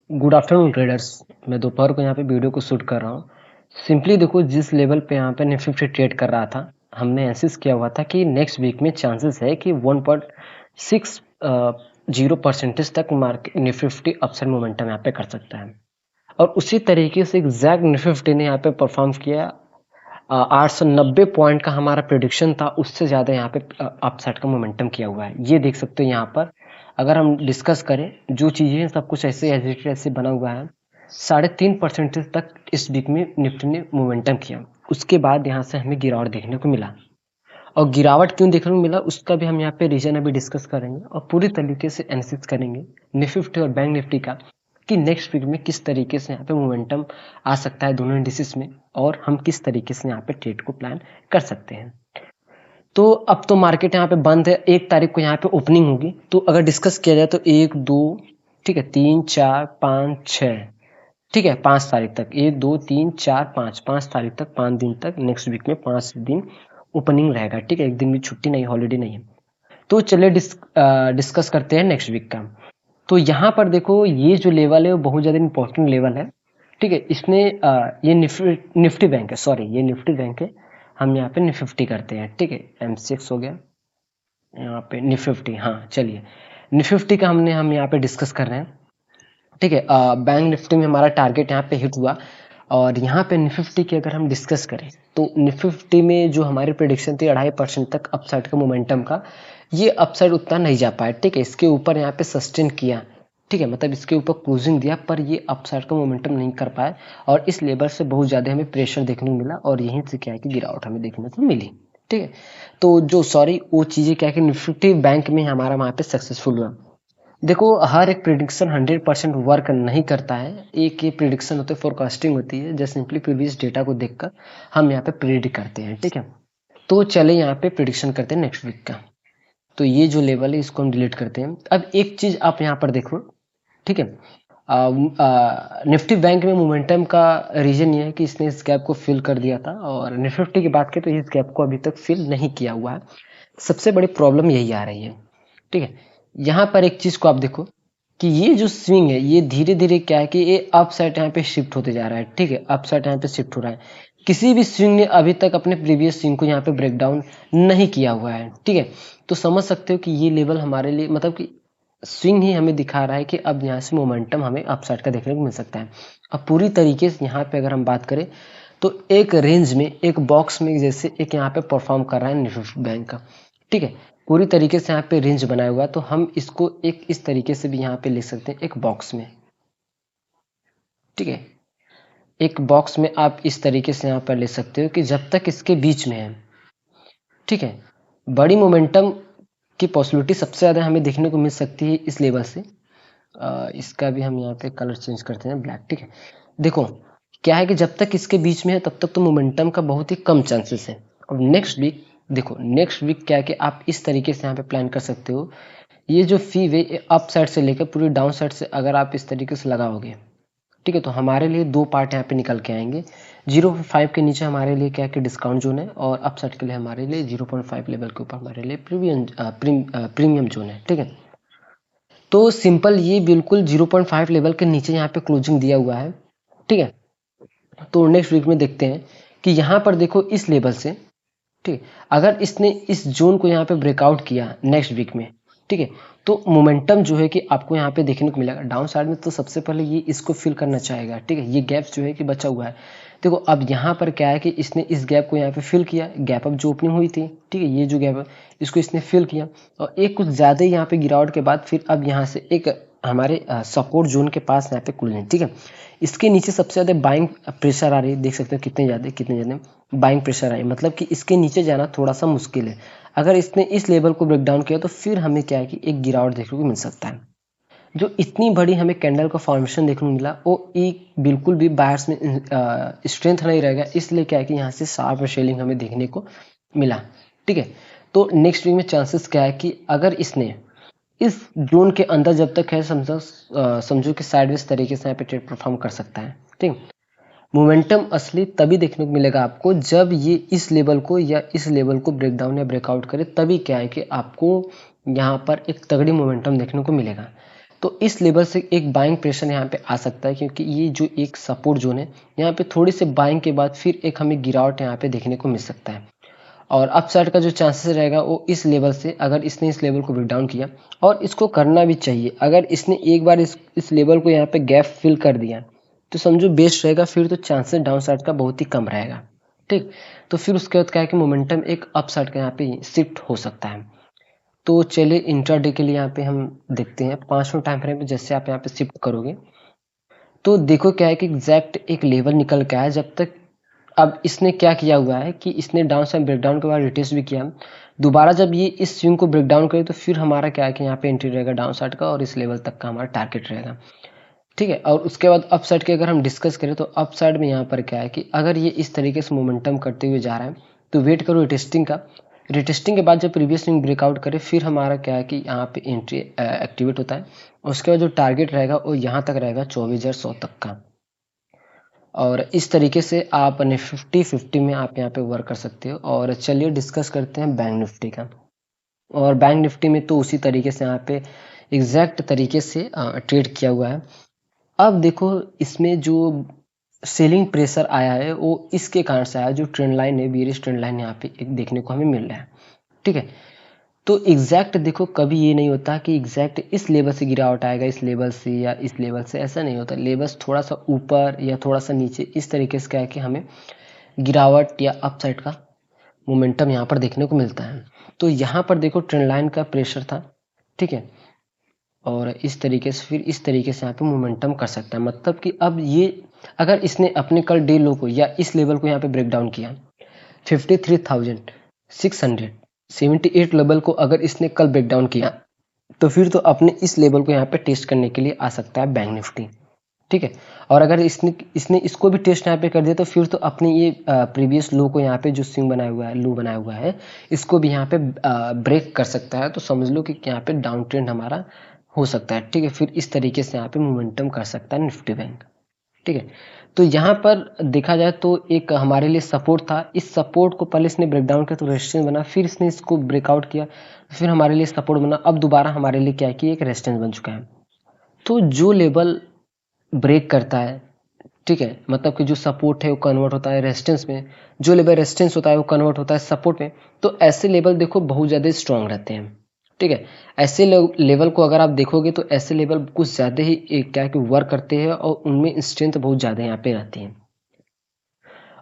Good afternoon traders. मैं दोपहर को यहाँ पे वीडियो को शूट कर रहा हूँ। सिंपली देखो, जिस लेवल पे यहाँ पे निफ्टी ट्रेड कर रहा था, हमने एनालिसिस किया हुआ था कि नेक्स्ट वीक में चांसेस है कि 1.60% तक मार्केट निफ्टी अपसाइड मोमेंटम यहाँ पे कर सकता है। और उसी तरीके से एग्जैक्ट निफ्टी ने यहाँ पे परफॉर्म किया। 890 पॉइंट का हमारा प्रिडिक्शन था, उससे ज़्यादा यहाँ पे अपसाइड का मोमेंटम किया हुआ है। ये देख सकते हो यहाँ पर। अगर हम डिस्कस करें जो चीज़ें सब कुछ ऐसे एज इट इज ऐसे बना हुआ है। 3.5% तक इस वीक में निफ्टी ने मोमेंटम किया। उसके बाद यहाँ से हमें गिरावट देखने को मिला। और गिरावट क्यों देखने को मिला उसका भी हम यहाँ पे रीजन अभी डिस्कस करेंगे और पूरी तरीके से एनालिसिस करेंगे निफ्टी और बैंक निफ्टी का कि नेक्स्ट वीक में किस तरीके से यहाँ पे मोमेंटम आ सकता है दोनों इंडिसेस में, और हम किस तरीके से यहाँ पे ट्रेड को प्लान कर सकते हैं। तो अब तो मार्केट यहाँ पे बंद है, 1 तारीख को यहाँ पे ओपनिंग होगी। तो अगर डिस्कस किया जाए तो 1 2, ठीक है, 3 4 5 6, ठीक है, 5 तारीख तक, 1 2 3 4 5, 5 तारीख तक, 5 दिन तक, नेक्स्ट वीक में 5 दिन ओपनिंग रहेगा। ठीक है, एक दिन भी छुट्टी नहीं, हॉलीडे नहीं है। तो चलिए डिस्कस करते हैं नेक्स्ट वीक का। तो यहाँ पर देखो, ये जो लेवल है वो बहुत ज़्यादा इंपॉर्टेंट लेवल है। ठीक है, इसने ये निफ्टी बैंक है, सॉरी ये निफ्टी बैंक है। हम यहाँ पे निफ्टी करते हैं। ठीक है, M6 हो गया यहाँ पे निफ्टी। हाँ चलिए, निफ्टी का हम यहाँ पे डिस्कस कर रहे हैं। ठीक है, बैंक निफ्टी में हमारा टारगेट यहाँ पे हिट हुआ। और यहाँ पे निफ्टी की अगर हम डिस्कस करें तो निफ्टी में जो हमारी प्रेडिक्शन थी 2.5% तक अपसाइड का मोमेंटम का, ये अपसाइड उतना नहीं जा पाया। ठीक है, इसके ऊपर यहाँ पे सस्टेन किया। ठीक है, मतलब इसके ऊपर क्लोजिंग दिया, पर ये अपसाइड का मोमेंटम नहीं कर पाया। और इस लेवल से बहुत ज़्यादा हमें प्रेशर देखने को मिला और यहीं से क्या है कि गिरावट हमें देखने को मिली। ठीक है, तो जो सॉरी वो चीज़ें क्या है कि निफ्टी बैंक में हमारा वहाँ पे सक्सेसफुल हुआ। देखो, हर एक प्रिडिक्शन 100% वर्क नहीं करता है। एक ये प्रिडिक्शन होती है, फोरकास्टिंग होती है, जैसे सिंपली प्रीवियस डेटा को देखकर हम यहाँ पे प्रिडिक्ट करते हैं। ठीक है, तो चले यहाँ पे प्रिडिक्शन करते हैं नेक्स्ट वीक का। तो ये जो लेवल है इसको हम डिलीट करते हैं। अब एक चीज आप यहाँ पर देखो। ठीक है, निफ्टी बैंक में मोमेंटम का रीजन ये है कि इसने इस गैप को फिल कर दिया था, और निफ्टी की बात करें तो इस गैप को अभी तक फिल नहीं किया हुआ है। सबसे बड़ी प्रॉब्लम यही आ रही है। ठीक है, यहाँ पर एक चीज को आप देखो कि ये जो स्विंग है ये धीरे धीरे क्या है कि ये अप साइड यहाँ पे शिफ्ट होते जा रहा है। ठीक है, अप साइड यहाँ पे शिफ्ट हो रहा है। किसी भी स्विंग ने अभी तक अपने प्रीवियस स्विंग को यहाँ पे ब्रेक डाउन नहीं किया हुआ है। ठीक है, तो समझ सकते हो कि ये लेवल हमारे लिए, मतलब कि स्विंग ही हमें दिखा रहा है कि अब यहाँ से मोमेंटम हमें अपसाइड का देखने को मिल सकता है। अब पूरी तरीके से यहाँ पे अगर हम बात करें तो एक रेंज में, एक बॉक्स में जैसे एक यहाँ पे परफॉर्म कर रहा है निफ्टी बैंक का। ठीक है, पूरी तरीके से यहाँ पे रेंज बनाया हुआ है, तो हम इसको एक इस तरीके से भी यहाँ पे लिख सकते हैं, एक बॉक्स में। ठीक है, एक बॉक्स में आप इस तरीके से यहाँ पर ले सकते हो कि जब तक इसके बीच में है, ठीक है, बड़ी मोमेंटम की पॉसिबिलिटी सबसे ज़्यादा हमें देखने को मिल सकती है इस लेवल से। इसका भी हम यहाँ पे कलर चेंज करते हैं, ब्लैक। ठीक है, देखो क्या है कि जब तक इसके बीच में है तब तक तो मोमेंटम का बहुत ही कम चांसेस है। और नेक्स्ट वीक देखो, नेक्स्ट वीक क्या है कि आप इस तरीके से यहाँ पे प्लान कर सकते हो। ये जो फी वे अप साइड से लेकर पूरी डाउन साइड से अगर आप इस तरीके से लगाओगे, ठीक है, तो हमारे लिए दो पार्ट यहाँ पे निकल के आएंगे। 0.5 के नीचे हमारे लिए क्या है कि डिस्काउंट जोन है, और अपसाइड के लिए हमारे लिए 0.5 लेवल के ऊपर हमारे लिए प्रीमियम जोन है। ठीक है, तो सिंपल ये बिल्कुल 0.5 लेवल के नीचे यहाँ पे क्लोजिंग दिया हुआ है। ठीक है, तो नेक्स्ट वीक में देखते हैं कि यहाँ पर देखो इस लेवल से, ठीक है, अगर इसने इस जोन को यहाँ पे ब्रेकआउट किया नेक्स्ट वीक में, ठीक है, तो मोमेंटम जो है कि आपको यहाँ पे देखने को मिलेगा डाउन साइड में। तो सबसे पहले ये इसको फिल करना चाहेगा। ठीक है, ये गैप जो है कि बचा हुआ है। देखो अब यहाँ पर क्या है कि इसने इस गैप को यहाँ पे फिल किया, गैप अप जो ओपनिंग हुई थी, ठीक है, ये जो गैप है इसको इसने फिल किया, और एक कुछ ज़्यादा ही यहाँ पे गिरावट के बाद फिर अब यहाँ से एक हमारे सपोर्ट जोन के पास यहाँ पे क्लोजिंग। ठीक है, इसके नीचे सबसे ज़्यादा बाइंग प्रेशर आ रही है, देख सकते हो कितने ज़्यादा बाइंग प्रेशर आई, मतलब कि इसके नीचे जाना थोड़ा सा मुश्किल है। अगर इसने इस लेवल को ब्रेक डाउन किया तो फिर हमें क्या है कि एक गिरावट देखने को मिल सकता है। जो इतनी बड़ी हमें कैंडल का फॉर्मेशन देखने को मिला वो एक बिल्कुल भी बायर्स में स्ट्रेंथ नहीं रहेगा, इसलिए क्या है कि यहाँ से शार्प सेलिंग हमें देखने को मिला। ठीक है, तो नेक्स्ट वीक में चांसेस क्या है कि अगर इसने इस जोन के अंदर जब तक है, समझो कि साइडवेज तरीके से यहाँ पे ट्रेड परफॉर्म कर सकता है। ठीक, मोमेंटम असली तभी देखने को मिलेगा आपको जब ये इस लेवल को या इस लेवल को ब्रेक डाउन या ब्रेकआउट करे, तभी क्या है कि आपको यहाँ पर एक तगड़ी मोमेंटम देखने को मिलेगा। तो इस लेवल से एक बाइंग प्रेशर यहाँ पे आ सकता है, क्योंकि ये जो एक सपोर्ट जोन है यहाँ पे थोड़ी सी बाइंग के बाद फिर एक हमें गिरावट यहाँ पे देखने को मिल सकता है। और अपसाइड का जो चांसेस रहेगा वो इस लेवल से, अगर इसने इस लेवल को ब्रेक डाउन किया, और इसको करना भी चाहिए, अगर इसने एक बार इस लेवल को यहाँ पे गैप फिल कर दिया तो समझो बेस्ट रहेगा, फिर तो चांसेस डाउन साइड का बहुत ही कम रहेगा। ठीक, तो फिर उसके बाद क्या है कि मोमेंटम एक अप साइड का यहाँ पे शिफ्ट हो सकता है। तो चलिए इंट्राडे के लिए यहाँ पे हम देखते हैं 5वें टाइम फ्रेम पे, जैसे आप यहाँ पे शिफ्ट करोगे तो देखो क्या है कि एग्जैक्ट एक लेवल निकल के आया जब तक। अब इसने क्या किया हुआ है कि इसने डाउन साइड ब्रेकडाउन के बाद रिटेस्ट भी किया, दोबारा जब ये इस स्विंग को ब्रेकडाउन करे तो फिर हमारा क्या है कि यहाँ पे एंट्री रहेगा डाउन साइड का, और इस लेवल तक का हमारा टारगेट रहेगा। ठीक है, और उसके बाद अप साइड की अगर हम डिस्कस करें तो अप साइड में यहाँ पर क्या है कि अगर ये इस तरीके से मोमेंटम करते हुए जा रहा है तो वेट करो रिटेस्टिंग का। रिटेस्टिंग के बाद जब प्रीवियस स्विंग ब्रेकआउट करे फिर हमारा क्या है कि यहाँ पे एंट्री एक्टिवेट होता है। उसके बाद जो टारगेट रहेगा वो यहाँ तक रहेगा 24,100 तक का। और इस तरीके से आप निफ्टी 50 में आप यहाँ पे वर्क कर सकते हो। और चलिए डिस्कस करते हैं बैंक निफ्टी का। और बैंक निफ्टी में तो उसी तरीके से यहाँ पे एग्जैक्ट तरीके से ट्रेड किया हुआ है। अब देखो इसमें जो सेलिंग प्रेशर आया है वो इसके कारण से आया, जो ट्रेंड लाइन है, बेयरिश ट्रेंड लाइन यहाँ पे एक देखने को हमें मिल रहा है। ठीक है, तो एग्जैक्ट देखो कभी ये नहीं होता कि एग्जैक्ट इस लेवल से गिरावट आएगा, इस लेवल से या इस लेवल से, ऐसा नहीं होता। लेवल्स थोड़ा सा ऊपर या थोड़ा सा नीचे इस तरीके से क्या है कि हमें गिरावट या अपसाइड का मोमेंटम यहाँ पर देखने को मिलता है। तो यहाँ पर देखो ट्रेंड लाइन का प्रेशर था, ठीक है, और इस तरीके से फिर इस तरीके से यहाँ पे मोमेंटम कर सकता है। मतलब कि अब ये अगर इसने अपने कल डे लो को या इस लेवल को यहाँ पे ब्रेक डाउन किया 53,678 लेवल को अगर इसने कल ब्रेक डाउन किया तो फिर तो अपने इस लेवल को यहाँ पे टेस्ट करने के लिए आ सकता है बैंक निफ्टी। ठीक है, और अगर इसने इसको भी टेस्ट यहाँ पे कर दिया तो फिर तो अपने ये प्रीवियस लो को यहाँ पे जो स्विंग बनाया हुआ है, लो बनाया हुआ है, इसको भी यहाँ पे ब्रेक कर सकता है। तो समझ लो कि यहाँ पे डाउन ट्रेंड हमारा हो सकता है। ठीक है, फिर इस तरीके से यहाँ पे मोमेंटम कर सकता है निफ्टी बैंक। ठीक है, तो यहाँ पर देखा जाए तो एक हमारे लिए सपोर्ट था, इस सपोर्ट को पहले इसने ब्रेकडाउन किया तो रेजिस्टेंस बना, फिर इसने इसको ब्रेकआउट किया, फिर हमारे लिए सपोर्ट बना, अब दोबारा हमारे लिए क्या है कि एक रेजिस्टेंस बन चुका है। तो जो लेवल ब्रेक करता है, ठीक है, मतलब कि जो सपोर्ट है वो कन्वर्ट होता है रेजिस्टेंस में, जो लेवल रेजिस्टेंस होता है वो कन्वर्ट होता है सपोर्ट में, तो ऐसे लेवल देखो बहुत ज़्यादा स्ट्रांग रहते हैं। ठीक है, ऐसे लेवल को अगर आप देखोगे तो ऐसे लेवल कुछ ज़्यादा ही क्या है कि वर्क करते हैं और उनमें स्ट्रेंथ बहुत ज़्यादा यहाँ पे रहती है।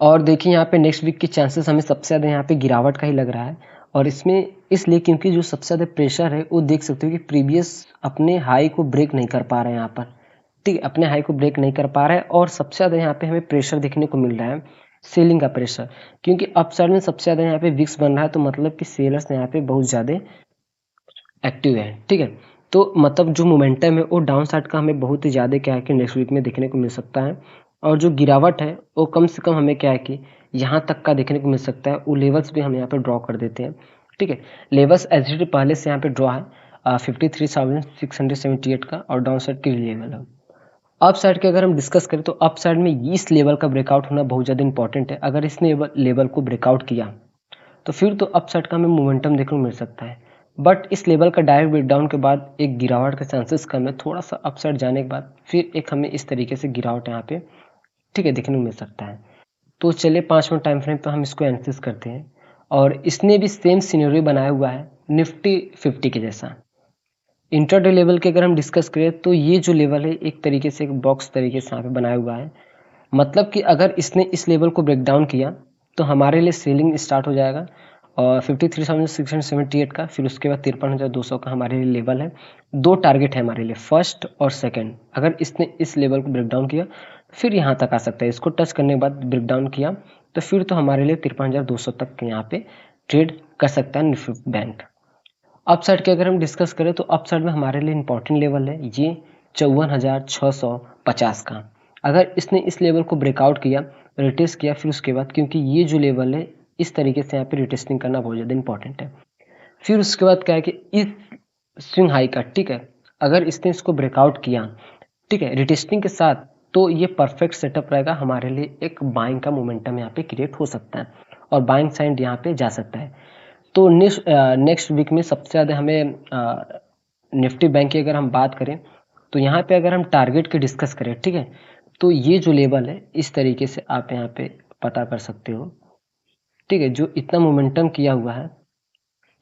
और देखिए यहाँ पे नेक्स्ट वीक के चांसेस हमें सबसे ज़्यादा यहाँ पे गिरावट का ही लग रहा है, और इसमें इसलिए क्योंकि जो सबसे ज़्यादा प्रेशर है वो देख सकते हो कि प्रीवियस अपने हाई को ब्रेक नहीं कर पा रहे हैं यहाँ पर। ठीक है, अपने हाई को ब्रेक नहीं कर पा रहा है, और सबसे ज़्यादा यहाँ पे हमें प्रेशर देखने को मिल रहा है सेलिंग का प्रेशर, क्योंकि अपसाइड में सबसे ज़्यादा यहाँ पे विक्स बन रहा है, तो मतलब कि सेलर्स यहाँ पे बहुत ज़्यादा एक्टिव है। ठीक है, तो मतलब जो मोमेंटम है वो डाउन साइड का हमें बहुत ही ज़्यादा क्या है कि नेक्स्ट वीक में देखने को मिल सकता है, और जो गिरावट है वो कम से कम हमें क्या है कि यहाँ तक का देखने को मिल सकता है। वो लेवल्स भी हम यहाँ पे ड्रॉ कर देते हैं। ठीक है, लेवल्स एज पहले से यहाँ पे ड्रॉ है 53,678 का, और डाउन साइड की लेवल है। अप साइड के अगर हम डिस्कस करें तो अप साइड में इस लेवल का ब्रेकआउट होना बहुत ज़्यादा इंपॉर्टेंट है। अगर इसने लेवल को ब्रेकआउट किया तो फिर तो अप साइड का हमें मोमेंटम देखने को मिल सकता है, बट इस लेवल का डायरेक्ट ब्रेकडाउन के बाद एक गिरावट का चांसेस कम है। थोड़ा सा अप साइड जाने के बाद फिर एक हमें इस तरीके से गिरावट यहाँ पे, ठीक है, देखने को मिल सकता है। तो चलिए 5 मिनट टाइम फ्रेम पर हम इसको एनालिसिस करते हैं, और इसने भी सेम सिनेरियो बनाया हुआ है निफ्टी 50 के जैसा। इंटरडे लेवल के अगर हम डिस्कस करें तो ये जो लेवल है एक तरीके से एक बॉक्स तरीके से यहाँ पे बनाया हुआ है, मतलब कि अगर इसने इस लेवल को ब्रेक डाउन किया तो हमारे लिए सेलिंग स्टार्ट हो जाएगा, और 53,678 का, फिर उसके बाद 53,200 का हमारे लिए लेवल है। दो टारगेट है हमारे लिए, फर्स्ट और सेकंड। अगर इसने इस लेवल को ब्रेक डाउन किया फिर यहाँ तक आ सकता है, इसको टच करने के बाद ब्रेक डाउन किया तो फिर तो हमारे लिए 53,200 तक यहाँ पे ट्रेड कर सकता है निफ्टी बैंक। अप साइड की अगर हम डिस्कस करें तो अप साइड में हमारे लिए इंपॉर्टेंट लेवल है ये 54,650 का। अगर इसने इस लेवल को ब्रेकआउट किया, रिटेस्ट किया, फिर उसके बाद क्योंकि ये जो लेवल है इस तरीके से यहाँ पे रिटेस्टिंग करना बहुत ज़्यादा इंपॉर्टेंट है। फिर उसके बाद क्या है कि इस स्विंग हाई का, ठीक है, अगर इसने इसको ब्रेकआउट किया, ठीक है, रिटेस्टिंग के साथ, तो ये परफेक्ट सेटअप रहेगा हमारे लिए। एक बाइंग का मोमेंटम यहाँ पे क्रिएट हो सकता है और बाइंग साइड यहाँ पे जा सकता है। तो नेक्स्ट वीक में सबसे ज़्यादा हमें निफ्टी बैंक की अगर हम बात करें तो यहाँ पे अगर हम टारगेट की डिस्कस करें, ठीक है, तो ये जो लेवल है इस तरीके से आप यहाँ पे पता कर सकते हो, ठीक है, जो इतना मोमेंटम किया हुआ है,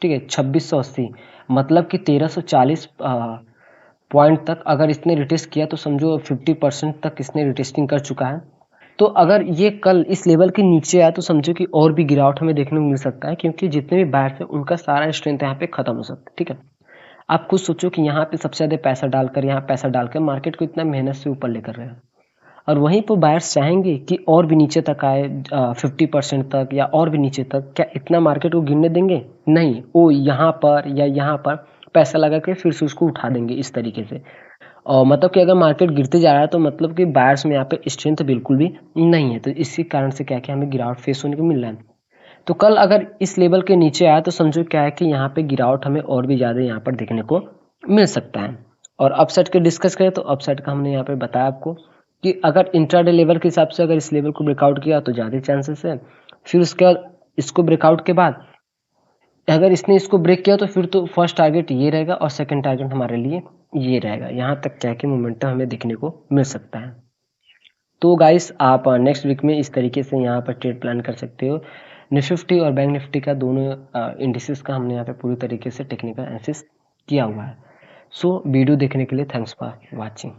ठीक है, 2680, मतलब कि 1340 पॉइंट तक अगर इसने रिटेस्ट किया तो समझो 50% तक इसने रिटेस्टिंग कर चुका है। तो अगर ये कल इस लेवल के नीचे आया तो समझो कि और भी गिरावट हमें देखने को मिल सकता है, क्योंकि जितने भी बायर्स हैं उनका सारा स्ट्रेंथ यहाँ पे खत्म हो सकता है, ठीक है। आप खुद सोचो कि यहाँ पे सबसे ज़्यादा पैसा डालकर, यहाँ पैसा डालकर मार्केट को इतना मेहनत से ऊपर लेकर रहे हैं, और वहीं पर बायर्स चाहेंगे कि और भी नीचे तक आए, 50% तक या और भी नीचे तक, क्या इतना मार्केट को गिरने देंगे? नहीं, वो यहाँ पर या यहाँ पर पैसा लगा के फिर से उसको उठा देंगे इस तरीके से। और मतलब कि अगर मार्केट गिरते जा रहा है तो मतलब कि बायर्स में यहाँ पे स्ट्रेंथ बिल्कुल भी नहीं है, तो इसी कारण से क्या है कि हमें गिरावट फेस होने को मिल रहा है। तो कल अगर इस लेवल के नीचे आया तो समझो क्या है कि यहाँ पे गिरावट हमें और भी ज़्यादा यहाँ पर देखने को मिल सकता है। और अपसाइड के डिस्कस करें तो अपसाइड का हमने यहाँ पे बताया आपको कि अगर इंट्राडे लेवल के हिसाब से अगर इस लेवल को ब्रेकआउट किया तो ज़्यादा चांसेस है। फिर उसके बाद इसको ब्रेकआउट के बाद अगर इसने इसको ब्रेक किया तो फिर तो फर्स्ट टारगेट ये रहेगा और सेकंड टारगेट हमारे लिए ये रहेगा। यहाँ तक क्या कि मोमेंटम हमें देखने को मिल सकता है। तो गाइस आप नेक्स्ट वीक में इस तरीके से यहाँ पर ट्रेड प्लान कर सकते हो। निफ्टी और बैंक निफ्टी का दोनों इंडिसेस का हमने यहाँ पे पूरी तरीके से टेक्निकल एनालिसिस किया हुआ है। सो वीडियो देखने के लिए थैंक्स फॉर वाचिंग।